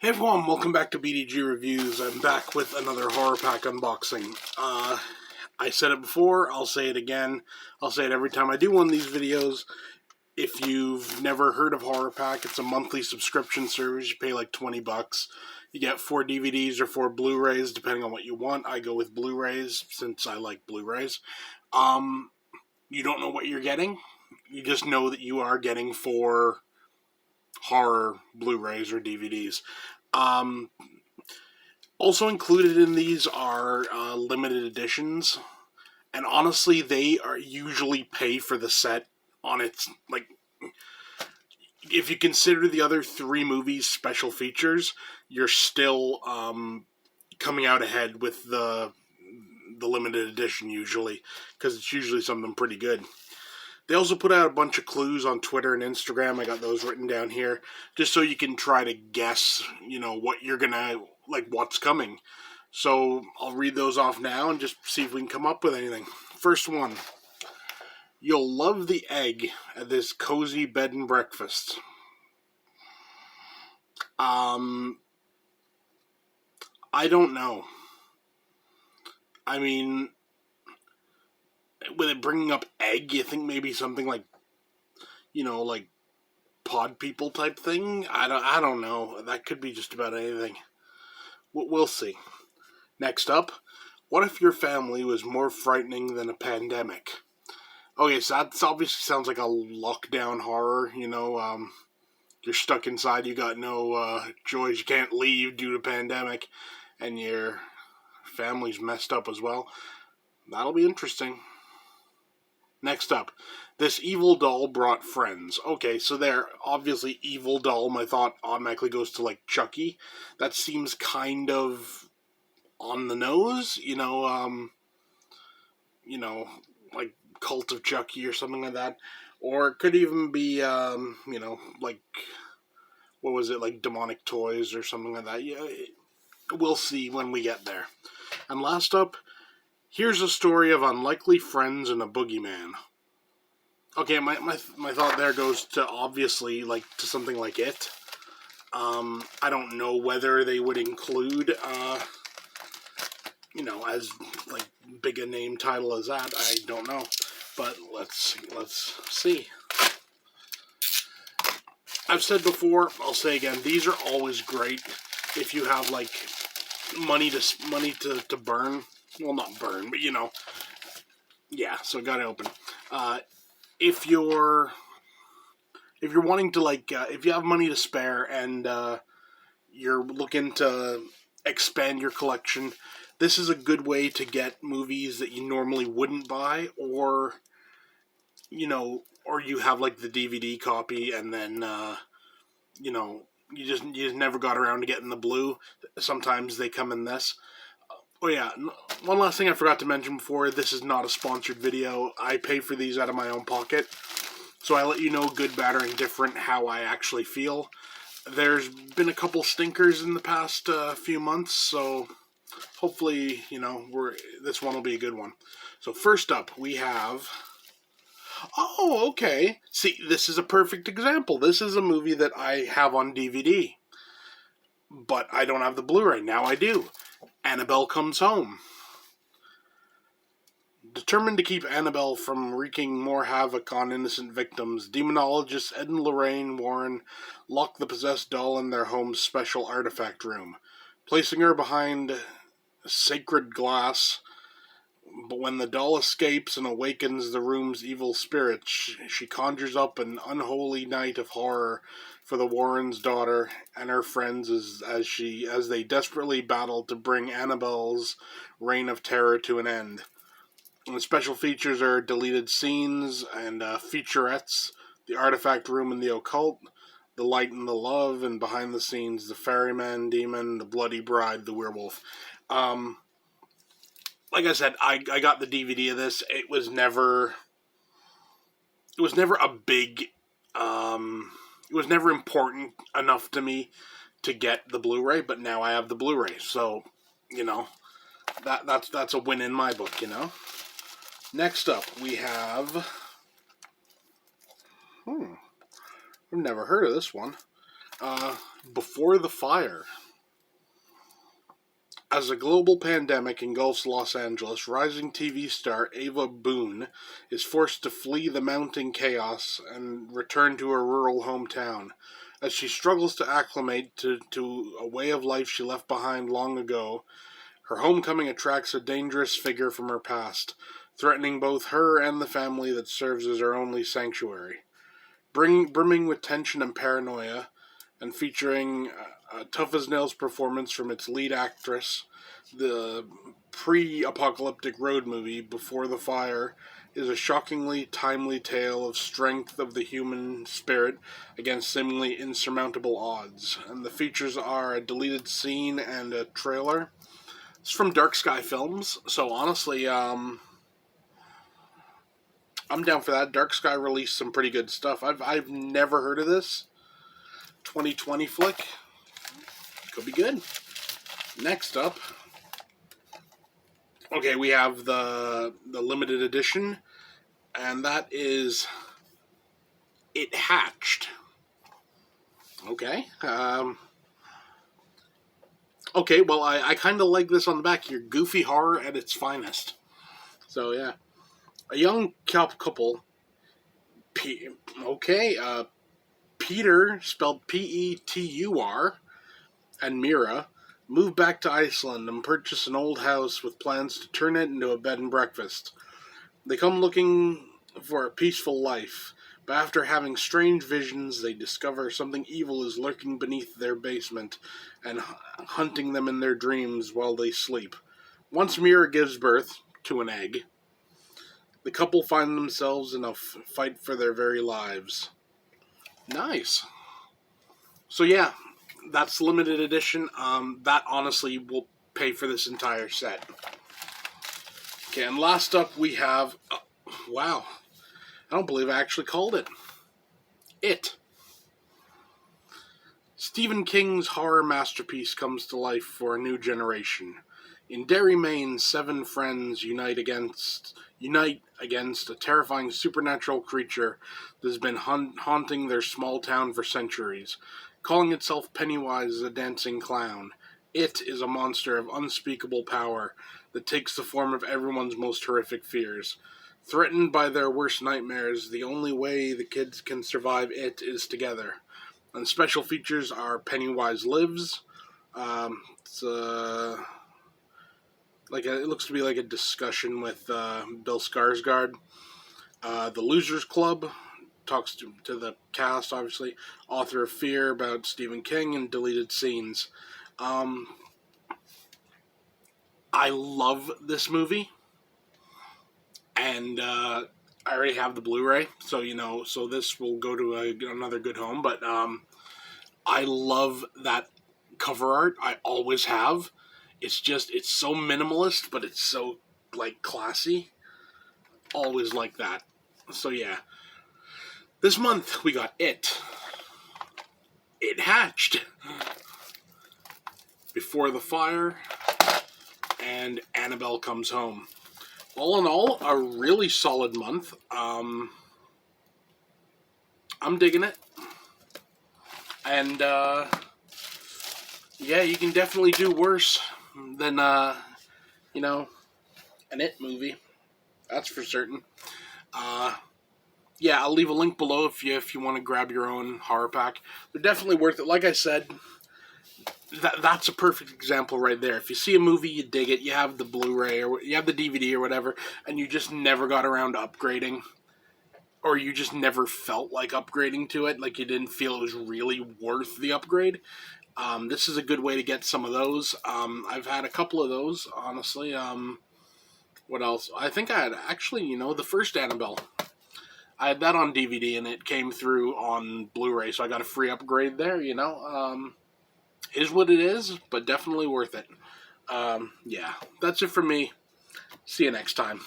Hey everyone, welcome back to BDG Reviews. I'm back with another Horrorpack unboxing. I said it before, I'll say it again. I'll say it every time I do one of these videos. If you've never heard of Horrorpack, it's a monthly subscription service. You pay like 20 bucks. You get 4 DVDs or 4 Blu-rays, depending on what you want. I go with Blu-rays, since I like Blu-rays. You don't know what you're getting. You just know that you are getting 4 horror Blu-rays or DVDs. Also included in these are limited editions, and honestly, they are usually pay for the set on its, like, if you consider the other 3 movies special features, you're still coming out ahead with the limited edition usually, because it's usually something pretty good. They also put out a bunch of clues on Twitter and Instagram. I got those written down here, just so you can try to guess, what you're gonna, like, what's coming. So I'll read those off now and just see if we can come up with anything. First one. You'll love the egg at this cozy bed and breakfast. I don't know. I mean, with it bringing up egg, you think maybe something like, like pod people type thing? I don't know. That could be just about anything. We'll see. Next up, what if your family was more frightening than a pandemic? Okay, so that obviously sounds like a lockdown horror, you're stuck inside, you got no joys, you can't leave due to pandemic, and your family's messed up as well. That'll be interesting. Next up, this evil doll brought friends. Okay, so they're obviously evil doll. My thought automatically goes to, like, Chucky. That seems kind of on the nose, like Cult of Chucky or something like that. Or it could even be, like, what was it, like Demonic Toys or something like that. Yeah, we'll see when we get there. And last up, here's a story of unlikely friends and a boogeyman. Okay, my thought there goes to, obviously, like, to something like It. I don't know whether they would include, as, like, big a name title as that. I don't know. But let's see. I've said before, I'll say again, these are always great if you have, like, money to burn. Well, not burn, but, yeah, so got it open. If you're wanting to, like, if you have money to spare and you're looking to expand your collection, this is a good way to get movies that you normally wouldn't buy, or you have, like, the DVD copy, and then you just never got around to getting the blue. Sometimes they come in this. Oh yeah, one last thing I forgot to mention before, this is not a sponsored video. I pay for these out of my own pocket, so I let you know, good, bad, or indifferent, how I actually feel. There's been a couple stinkers in the past few months, so hopefully, this one will be a good one. So first up, we have... Oh, okay. See, this is a perfect example. This is a movie that I have on DVD, but I don't have the Blu-ray. Now I do. Annabelle Comes Home. Determined to keep Annabelle from wreaking more havoc on innocent victims, demonologists Ed and Lorraine Warren lock the possessed doll in their home's special artifact room, placing her behind sacred glass. But when the doll escapes and awakens the room's evil spirit, she conjures up an unholy night of horror for the Warrens' daughter and her friends as they desperately battle to bring Annabelle's reign of terror to an end. And the special features are deleted scenes and featurettes, the artifact room and the occult, the light and the love, and behind the scenes, the ferryman, demon, the bloody bride, the werewolf. Like I said, I got the DVD of this. It was never a big, it was never important enough to me to get the Blu-ray, but now I have the Blu-ray, so, that's a win in my book, Next up, we have, I've never heard of this one. Before the Fire. As a global pandemic engulfs Los Angeles, rising TV star Ava Boone is forced to flee the mounting chaos and return to her rural hometown. As she struggles to acclimate to a way of life she left behind long ago, her homecoming attracts a dangerous figure from her past, threatening both her and the family that serves as her only sanctuary. Brimming with tension and paranoia, and featuring a tough-as-nails performance from its lead actress, the pre-apocalyptic road movie, Before the Fire, is a shockingly timely tale of strength of the human spirit against seemingly insurmountable odds. And the features are a deleted scene and a trailer. It's from Dark Sky Films, so honestly, I'm down for that. Dark Sky released some pretty good stuff. I've never heard of this 2020 flick. Could be good. Next up, okay, we have the limited edition, and that is It Hatched. Okay. Okay, well, I kind of like this on the back here. Goofy horror at its finest. So, yeah. A young couple, Peter, spelled Petur, and Mira, move back to Iceland and purchase an old house with plans to turn it into a bed and breakfast. They come looking for a peaceful life, but after having strange visions, they discover something evil is lurking beneath their basement and hunting them in their dreams while they sleep. Once Mira gives birth to an egg, the couple find themselves in a fight for their very lives. Nice. So yeah, that's limited edition. That honestly will pay for this entire set. Okay, and last up we have... wow. I don't believe I actually called it. It. Stephen King's horror masterpiece comes to life for a new generation. In Derry, Maine, 7 friends unite against a terrifying supernatural creature that has been haunting their small town for centuries. Calling itself Pennywise the Dancing Clown, it is a monster of unspeakable power that takes the form of everyone's most horrific fears. Threatened by their worst nightmares, the only way the kids can survive it is together. And special features are Pennywise Lives. It's it looks to be like a discussion with Bill Skarsgård. The Losers Club talks to the cast, obviously. Author of Fear about Stephen King and deleted scenes. I love this movie, and I already have the Blu-ray, so this will go to another good home. But I love that cover art. I always have. It's so minimalist, but it's so, classy. Always like that. So, yeah. This month, we got It. It Hatched. Before the Fire. And Annabelle Comes Home. All in all, a really solid month. I'm digging it. And, yeah, you can definitely do worse than, an It movie. That's for certain. Yeah, I'll leave a link below if you want to grab your own horror pack. They're definitely worth it. Like I said, that's a perfect example right there. If you see a movie, you dig it, you have the Blu-ray, or you have the DVD or whatever, and you just never got around to upgrading, or you just never felt like upgrading to it, like you didn't feel it was really worth the upgrade, this is a good way to get some of those. I've had a couple of those, honestly. What else? I think I had, actually, the first Annabelle. I had that on DVD, and it came through on Blu-ray, so I got a free upgrade there, Is what it is, but definitely worth it. Yeah, that's it for me. See you next time.